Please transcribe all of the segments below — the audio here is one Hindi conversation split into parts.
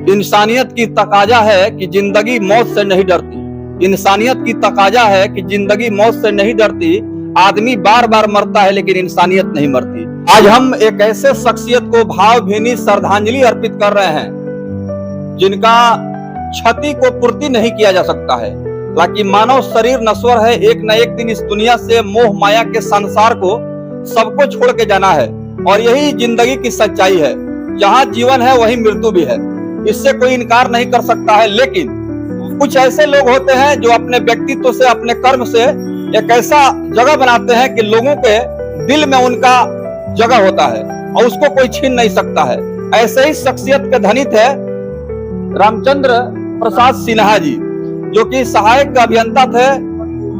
इंसानियत की तकाजा है कि जिंदगी मौत से नहीं डरती। इंसानियत की तकाजा है कि जिंदगी मौत से नहीं डरती। आदमी बार बार मरता है लेकिन इंसानियत नहीं मरती। आज हम एक ऐसे शख्सियत को भावभीनी श्रद्धांजलि अर्पित कर रहे हैं जिनका क्षति को पूर्ति नहीं किया जा सकता है। ताकि मानव शरीर नश्वर है, एक न एक दिन इस दुनिया से मोह माया के संसार को सबको छोड़ के जाना है और यही जिंदगी की सच्चाई है। जहाँ जीवन है वही मृत्यु भी है, इससे कोई इनकार नहीं कर सकता है। लेकिन कुछ ऐसे लोग होते हैं जो अपने व्यक्तित्व से, अपने कर्म से एक ऐसा जगह बनाते हैं कि लोगों के दिल में उनका जगह होता है और उसको कोई छीन नहीं सकता है। ऐसे ही शख्सियत के धनी थे रामचंद्र प्रसाद सिन्हा जी, जो कि सहायक अभियंता थे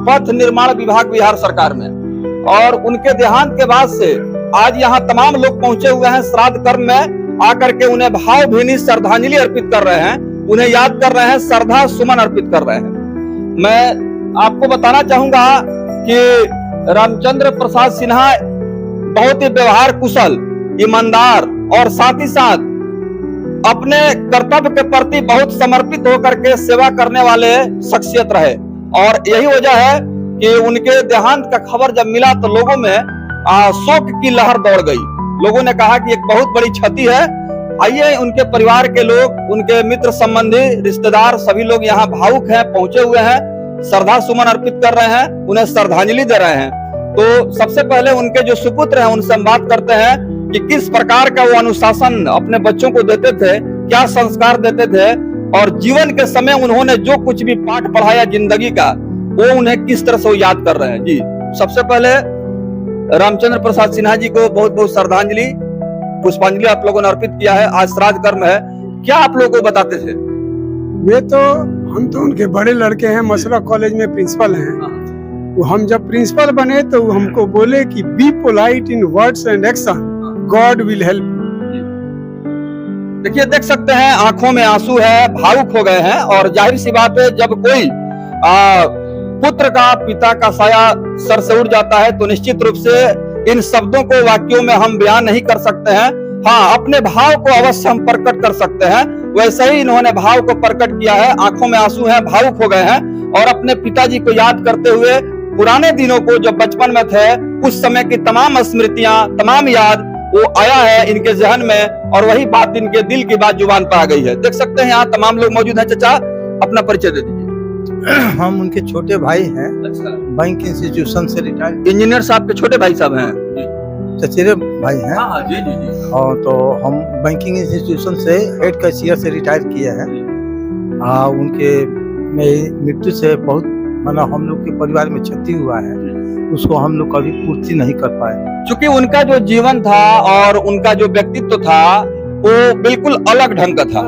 पथ निर्माण विभाग बिहार सरकार में। और उनके देहांत के बाद से आज यहाँ तमाम लोग पहुंचे हुए हैं श्राद्ध कर्म में आकर के उन्हें भावभीनी श्रद्धांजलि अर्पित कर रहे हैं, उन्हें याद कर रहे हैं, श्रद्धा सुमन अर्पित कर रहे हैं। मैं आपको बताना चाहूंगा कि रामचंद्र प्रसाद सिन्हा बहुत ही व्यवहार कुशल, ईमानदार और साथ ही साथ अपने कर्तव्य के प्रति बहुत समर्पित होकर के सेवा करने वाले शख्सियत रहे। और यही वजह है कि उनके देहांत का खबर जब मिला तो लोगों में शोक की लहर दौड़ गई। लोगों ने कहा कि एक बहुत बड़ी क्षति है। आइए उनके परिवार के लोग, उनके मित्र संबंधी, रिश्तेदार सभी लोग यहाँ भावुक हैं, पहुंचे हुए हैं, श्रद्धा सुमन अर्पित कर रहे हैं, उन्हें श्रद्धांजलि दे रहे हैं। तो सबसे पहले उनके जो सुपुत्र हैं उनसे हम बात करते हैं कि किस प्रकार का वो अनुशासन अपने बच्चों को देते थे, क्या संस्कार देते थे और जीवन के समय उन्होंने जो कुछ भी पाठ पढ़ाया जिंदगी का, वो उन्हें किस तरह से वो याद कर रहे हैं। जी, सबसे पहले रामचंद्र प्रसाद सिन्हा जी को बहुत बहुत श्रद्धांजलि, पुष्पांजलि आप लोगों ने अर्पित किया है। आज श्राद्ध कर्म है, क्या आप लोगों को बताते थे? हम तो उनके बड़े लड़के हैं, मसरा कॉलेज में प्रिंसिपल हैं। वो हम जब प्रिंसिपल बने तो हमको बोले कि be polite in words and action, God will help. देखिए, देख सकते हैं आंखों में आंसू है, भावुक हो गए हैं। और जाहिर सी बात है, जब कोई पुत्र का, पिता का साया सर से उड़ जाता है तो निश्चित रूप से इन शब्दों को वाक्यों में हम बयान नहीं कर सकते हैं। हाँ, अपने भाव को अवश्य हम प्रकट कर सकते हैं। वैसे ही इन्होंने भाव को प्रकट किया है, आंखों में आंसू हैं, भावुक हो गए हैं और अपने पिताजी को याद करते हुए पुराने दिनों को, जब बचपन में थे उस समय की तमाम स्मृतियां, तमाम याद वो आया है इनके जहन में और वही बात इनके दिल की बात जुबान पर आ गई है। देख सकते हैं यहाँ तमाम लोग मौजूद हैं। चाचा, अपना परिचय दे दीजिए। हम उनके छोटे भाई हैं। अच्छा। बैंक इंस्टीट्यूशन से रिटायर्ड इंजीनियर साहब के छोटे भाई साहब हैं, चचेरे भाई हैं। हाँ, जी जी जी। और तो हम बैंकिंग इंस्टीट्यूशन से हेड कैशियर से रिटायर किए हैं। उनके मृत्यु से बहुत हम लोग के परिवार में क्षति हुआ है, उसको हम लोग कभी पूर्ति नहीं कर पाए। क्योंकि उनका जो जीवन था और उनका जो व्यक्तित्व था वो बिल्कुल अलग ढंग का था।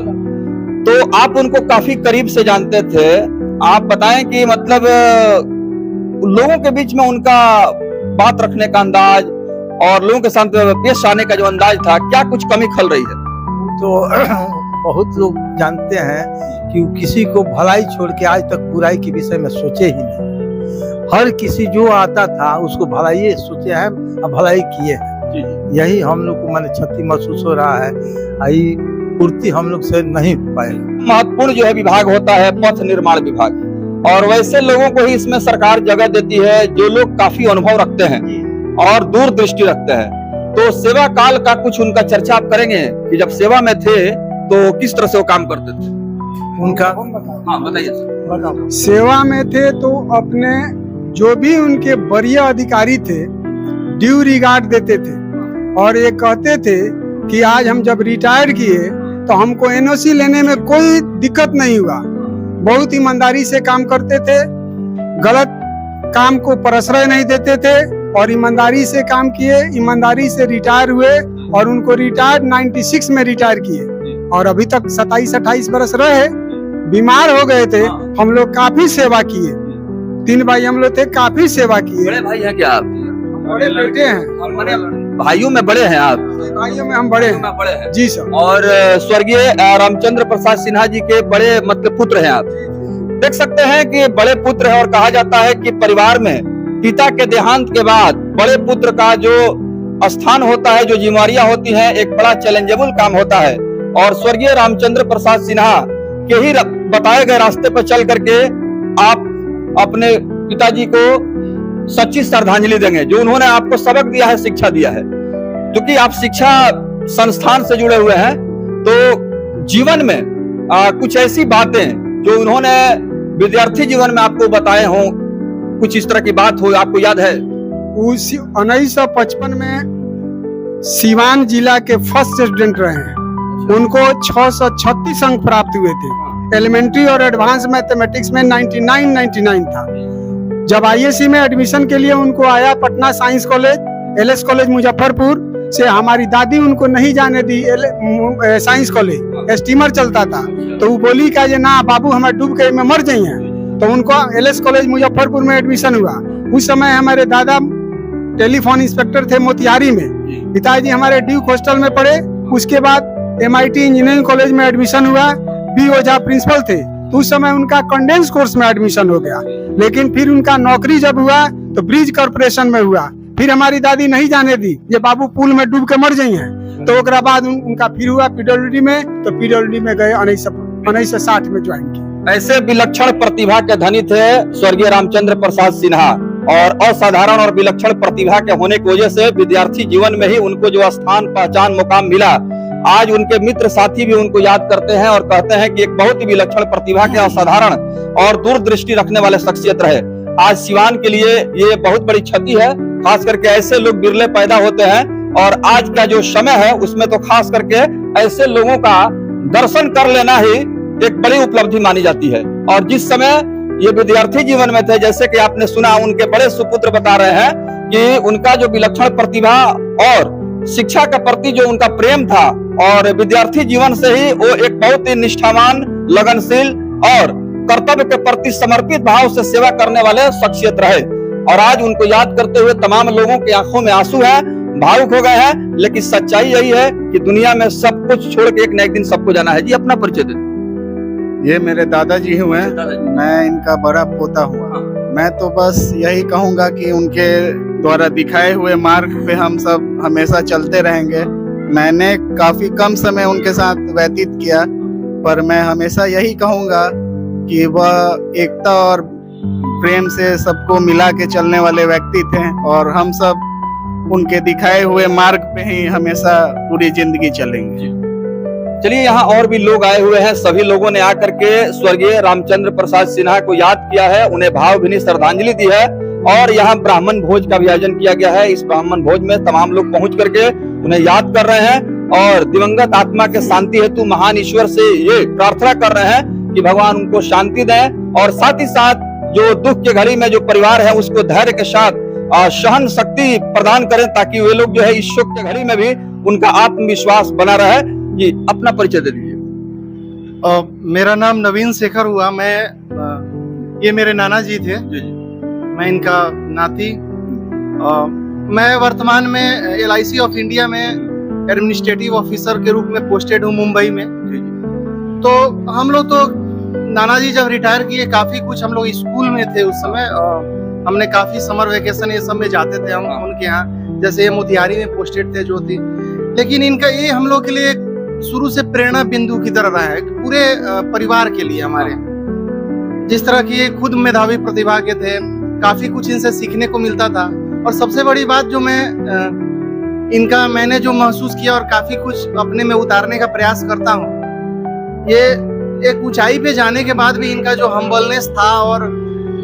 तो आप उनको काफी करीब से जानते थे। आप बताएं कि मतलब लोगों के बीच में उनका बात रखने का अंदाज और लोगों के साथ पेश आने का जो अंदाज था, क्या कुछ कमी खल रही है? तो बहुत लोग जानते हैं कि किसी को भलाई छोड़ के आज तक बुराई के विषय में सोचे ही नहीं। हर किसी जो आता था उसको भलाई सोचे हैं और भलाई किए हैं। यही हम लोग को क्षति महसूस हो रहा है, आई पूर्ति हम लोग से नहीं पाए। महत्वपूर्ण जो है विभाग होता है पथ निर्माण विभाग, और वैसे लोगों को ही इसमें सरकार जगह देती है जो लोग काफी अनुभव रखते हैं और दूरदृष्टि रखते हैं। तो सेवा काल का कुछ उनका चर्चा आप करेंगे कि जब सेवा में थे तो किस तरह से वो काम करते थे उनका? हाँ, बताइए। सेवा में थे तो अपने जो भी उनके वरीय अधिकारी थे ड्यू रिगार्ड देते थे और ये कहते थे कि आज हम जब रिटायर किए तो हमको एनओसी लेने में कोई दिक्कत नहीं हुआ। बहुत ईमानदारी से काम करते थे, गलत काम को प्रश्रय नहीं देते थे और ईमानदारी से काम किए, ईमानदारी से रिटायर हुए और उनको रिटायर 96 में रिटायर किए और अभी तक 27-28 बरस रहे। बीमार हो गए थे, हम लोग काफी सेवा किए। 3 भाई हम लोग थे, काफी सेवा किए। बड़े भाई हैं क्या आप? बड़े बेटे हैं। भाइयों में बड़े हैं आप? भाइयों में हम बड़े हैं। जी सर। और स्वर्गीय रामचंद्र प्रसाद सिन्हा जी के बड़े मतलब पुत्र हैं आप। देख सकते हैं कि बड़े पुत्र हैं और कहा जाता है कि परिवार में पिता के देहांत के बाद बड़े पुत्र का जो स्थान होता है, जो जिम्मेवारियां होती हैं, एक बड़ा चैलेंजेबल काम होता है। और स्वर्गीय रामचंद्र प्रसाद सिन्हा के ही बताए गए रास्ते पर चल करके आप अपने पिताजी को सच्ची श्रद्धांजलि देंगे, जो उन्होंने आपको सबक दिया है, शिक्षा दिया है। क्योंकि आप शिक्षा संस्थान से जुड़े हुए हैं, तो जीवन में कुछ ऐसी बातें जो उन्होंने विद्यार्थी जीवन में आपको बताए हों, कुछ इस तरह की बात हो, आपको याद है? 1955 में सीवान जिला के फर्स्ट स्टूडेंट रहे हैं। उनको 636 अंक प्राप्त हुए थे। एलिमेंट्री और एडवांस मैथमेटिक्स में 99 था। जब आईएससी में एडमिशन के लिए उनको आया Patna science college, LS college Muzaffarpur से, हमारी दादी उनको नहीं जाने दी साइंस कॉलेज, स्टीमर चलता था। तो वो बोली का ये ना बाबू हमारे डूब के में मर जाइए, तो उनको एलएस कॉलेज मुजफ्फरपुर में एडमिशन हुआ। उस समय हमारे दादा टेलीफोन इंस्पेक्टर थे मोतिहारी में, पिताजी हमारे ड्यूक हॉस्टल में पढ़े। उसके बाद एमआईटी इंजीनियरिंग कॉलेज में एडमिशन हुआ, बी ओझा प्रिंसिपल थे। तो उस समय उनका कंडेंस कोर्स में एडमिशन हो गया, लेकिन फिर उनका नौकरी जब हुआ तो ब्रिज कॉर्पोरेशन में हुआ। फिर हमारी दादी नहीं जाने दी, ये बाबू पुल में डूब के मर जाइए। तो ओकरा बाद उनका फिर हुआ पीडब्ल्यूडी में, तो पीडब्ल्यूडी में गए 1960 में ज्वाइन किया। ऐसे विलक्षण प्रतिभा के धनी थे स्वर्गीय रामचंद्र प्रसाद सिन्हा, और असाधारण और विलक्षण प्रतिभा के होने की वजह से विद्यार्थी जीवन में ही उनको जो स्थान, पहचान, मुकाम मिला, आज उनके मित्र साथी भी उनको याद करते हैं और कहते हैं कि एक बहुत ही विलक्षण प्रतिभा के, असाधारण और दूरदृष्टि रखने वाले शख्सियत रहे। आज सिवान के लिए ये बहुत बड़ी क्षति है, खास करके ऐसे लोग बिरले पैदा होते हैं, और आज का जो समय है उसमें तो खास करके ऐसे लोगों का दर्शन कर लेना ही एक बड़ी उपलब्धि मानी जाती है। और जिस समय ये विद्यार्थी जीवन में थे, जैसे कि आपने सुना, उनके बड़े सुपुत्र बता रहे हैं कि उनका जो विलक्षण प्रतिभा और शिक्षा के प्रति जो उनका प्रेम था, और विद्यार्थी जीवन से ही वो एक बहुत ही निष्ठावान, लगनशील और कर्तव्य के प्रति समर्पित भाव से सेवा करने वाले शख्सियत रहे। और आज उनको याद करते हुए तमाम लोगों की आंखों में आंसू है, भावुक हो गए हैं। लेकिन सच्चाई यही है कि दुनिया में सब कुछ छोड़ के एक न एक दिन सबको जाना है। जी, अपना परिचय दे। ये मेरे दादाजी हुए, मैं इनका बड़ा पोता हुआ। मैं तो बस यही कहूंगा कि उनके द्वारा दिखाए हुए मार्ग पे हम सब हमेशा चलते रहेंगे। मैंने काफी कम समय उनके साथ व्यतीत किया, पर मैं हमेशा यही कहूंगा कि वह एकता और प्रेम से सबको मिला के चलने वाले व्यक्ति थे, और हम सब उनके दिखाए हुए मार्ग पे ही हमेशा पूरी जिंदगी चलेंगे। चलिए, यहाँ और भी लोग आए हुए हैं। सभी लोगों ने आकर के स्वर्गीय रामचंद्र प्रसाद सिन्हा को याद किया है, उन्हें भावभीनी श्रद्धांजलि दी है, और यहाँ ब्राह्मण भोज का भी आयोजन किया गया है। इस ब्राह्मण भोज में तमाम लोग पहुंच करके उन्हें याद कर रहे हैं और दिवंगत आत्मा के शांति हेतु महान ईश्वर से ये प्रार्थना कर रहे हैं कि भगवान उनको शांति दें, और साथ ही साथ जो दुख के घड़ी में जो परिवार है उसको धैर्य के साथ सहन शक्ति प्रदान करें, ताकि वे लोग जो है इस शोक के घड़ी में भी उनका आत्मविश्वास बना रहे। जी, अपना परिचय दे दीजिए। मेरा नाम नवीन शेखर हुआ। मैं ये मेरे नाना जी थे, मैं इनका नाती। मैं वर्तमान में LIC ऑफ इंडिया में एडमिनिस्ट्रेटिव ऑफिसर के रूप में पोस्टेड हूँ मुंबई में। तो हम लोग तो नाना जी जब रिटायर किए, काफी कुछ हम लोग स्कूल में थे उस समय, हमने काफी समर वेकेशन ये सब में जाते थे हम उनके यहाँ। जैसे ये मोतिहारी में पोस्टेड थे ज्योति, लेकिन इनका ये हम लोग के लिए शुरू से प्रेरणा बिंदु की तरह रहा है, पूरे परिवार के लिए हमारे। जिस तरह की ये खुद मेधावी प्रतिभा के थे, काफी कुछ इनसे सीखने को मिलता था। और सबसे बड़ी बात जो मैंने जो महसूस किया और काफी कुछ अपने में उतारने का प्रयास करता हूँ, ये एक ऊंचाई पे जाने के बाद भी इनका जो हम्बलनेस था और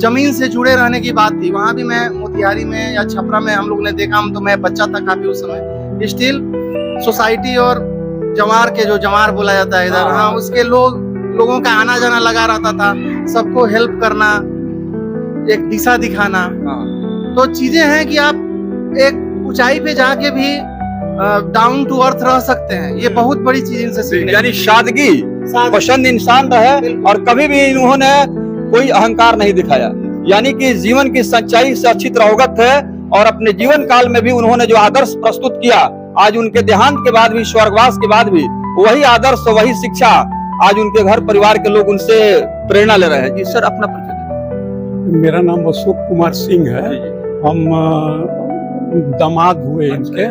जमीन से जुड़े रहने की बात थी। वहां भी मैं मोतिहारी में या छपरा में हम लोग ने देखा, तो मैं बच्चा था काफी उस समय, स्टिल सोसाइटी और जवार के जो जवार बोला जाता है इधर, हाँ, उसके लोगों का आना जाना लगा रहता था, सबको हेल्प करना, एक दिशा दिखाना। तो चीजें हैं कि आप एक ऊंचाई पे जाके भी डाउन टू अर्थ रह सकते हैं। ये बहुत बड़ी चीज इनसे सीखने, यानी सादगी पसंद इंसान रहे, और कभी भी इन्होंने कोई अहंकार नहीं दिखाया। यानी कि जीवन की सच्चाई से अच्छी तरह अवगत है, और अपने जीवन काल में भी उन्होंने जो आदर्श प्रस्तुत किया, आज उनके देहांत के बाद भी, स्वर्गवास के बाद भी वही आदर्श, वही शिक्षा आज उनके घर परिवार के लोग उनसे प्रेरणा ले रहे हैं। जी सर, अपना परिचय। मेरा नाम अशोक कुमार सिंह है। हम दामाद हुए इनके।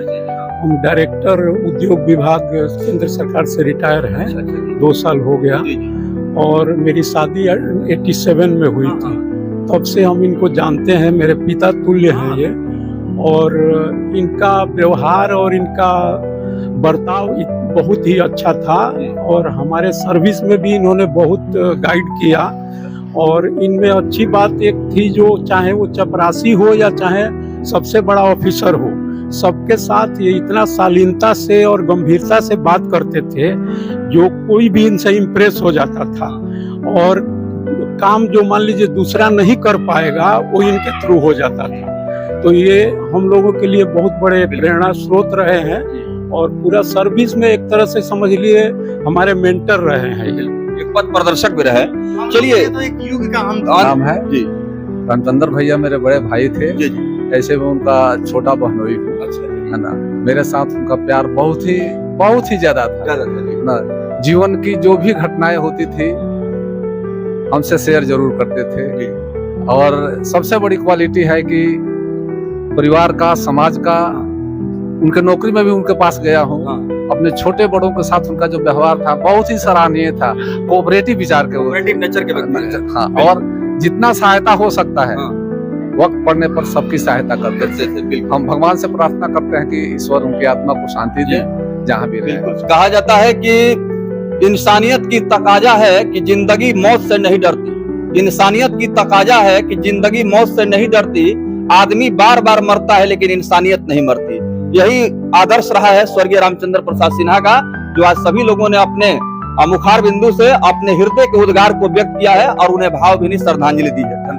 हम डायरेक्टर उद्योग विभाग केंद्र सरकार से रिटायर हैं, 2 साल हो गया। और मेरी शादी 87 में हुई थी, तब से हम इनको जानते हैं, मेरे पिता तुल्य हैं ये। और इनका व्यवहार और इनका बर्ताव बहुत ही अच्छा था, और हमारे सर्विस में भी इन्होंने बहुत गाइड किया। और इनमें अच्छी बात एक थी, जो चाहे वो चपरासी हो या चाहे सबसे बड़ा ऑफिसर हो, सबके साथ ये इतना शालीनता से और गंभीरता से बात करते थे, जो कोई भी इनसे इम्प्रेस हो जाता था। और काम जो मान लीजिए दूसरा नहीं कर पाएगा, वो इनके थ्रू हो जाता था। तो ये हम लोगों के लिए बहुत बड़े प्रेरणा स्रोत रहे हैं, और पूरा सर्विस में एक तरह से समझ लिए हमारे मेंटर रहे हैं ये। एक पथ प्रदर्शक भी रहे। चलिए, तो एक युग का हम नाम है जी रणचंद्र भैया, मेरे बड़े भाई थे। जी जी। ऐसे में उनका छोटा बहनोई हूँ, है ना। मेरे साथ उनका प्यार बहुत ही ज्यादा था, है ना। जीवन की जो भी घटनाएं होती थी हमसे शेयर जरूर करते थे। और सबसे बड़ी क्वालिटी है कि परिवार का, समाज का, उनके नौकरी में भी उनके पास गया हूँ। अपने छोटे बड़ों के साथ उनका जो व्यवहार था बहुत ही सराहनीय था, कोऑपरेटिव विचार के कोऑपरेटिव नेचर के व्यक्ति हैं। हाँ, और जितना सहायता हो सकता है वक्त पड़ने पर सबकी सहायता करते थे। हम भगवान से प्रार्थना करते हैं कि ईश्वर उनकी आत्मा को शांति दे, जहाँ भी रहे। कहा जाता है कि इंसानियत की तकाजा है कि जिंदगी मौत से नहीं डरती। इंसानियत की तकाजा है कि जिंदगी मौत से नहीं डरती। आदमी बार बार मरता है लेकिन इंसानियत नहीं मरती। यही आदर्श रहा है स्वर्गीय रामचंद्र प्रसाद सिन्हा का, जो आज सभी लोगों ने अपने मुखार बिंदु से अपने हृदय के उद्गार को व्यक्त किया है और उन्हें भावभीनी श्रद्धांजलि दी है।